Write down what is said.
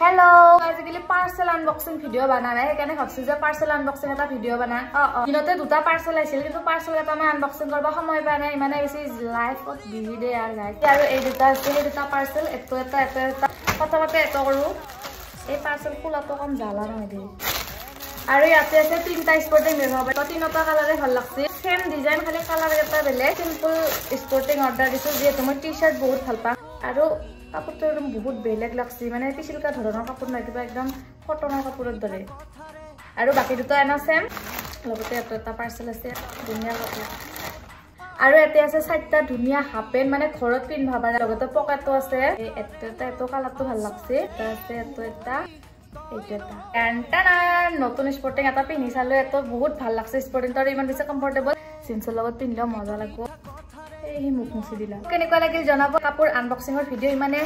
Hello, আজিকালি পাৰ্সেল unboxing video বানালে সেইকাৰণে ভাবছো যে পাৰ্সেল আনবক্সিং এটা ভিডিও বানাই দিনতে দুটা পাৰ্সেল আহিছিল কিন্তু পাৰ্সেল এটা মই আনবক্সিং কৰিব সময় পাই নাই মানে বেছি লাইফত বিজি দে আৰু গাইস আৰু এই দুটা আছে এই দুটা পাৰ্সেল এটা ফটোতে এটো কৰো এই পাৰ্সেল খোলাটো কম জ্বালা নহয় দে আৰু ইয়াতে আছে তিনটা স্পৰ্টিং ব্যৱহাৰ কৰিব তিনটা কালাৰে ভাল লাগছে সেম ডিজাইন খালি কালাৰ এটা বেলেগ সিম্পল স্পৰ্টিং অৰ্ডাৰ দিছো যে মই টি-শাৰ্ট বহুত ভাল পাওঁ আৰু কাপোৰটো একদম বহুত বেলেগ লাগছে মানে পিছিলকা ধৰণৰ কাপোৰ নাই কিবা একদম কটনৰ কাপোৰৰ দৰে আৰু বাকি দুটা এনা সেম লগতে এটা পাৰ্সেল আছে ধুনীয়া কাপোৰ আৰু এতে আছে চাৰটা ধুনীয়া হাফ পেন্ট মানে ঘৰত পিন্ধিবা পাৰা লগতে পকেটটো আছে এটো কালাৰটো ভাল লাগছে এটা আছে এটা এইটা এন্টানা নতুন স্পৰ্টিং এটা পিন্ধি চালো এটো বহুত ভাল লাগছে স্পৰ্টিংটো ইমান বেছি কমফৰ্টেবল জিন্সৰ লগত পিন্ধিলে মজা লাগিব এই মুখ মুছি দিলা কেনেকুৱা লাগিল জনাব কাপোৰ আনবক্সিংৰ ভিডিও ইমানে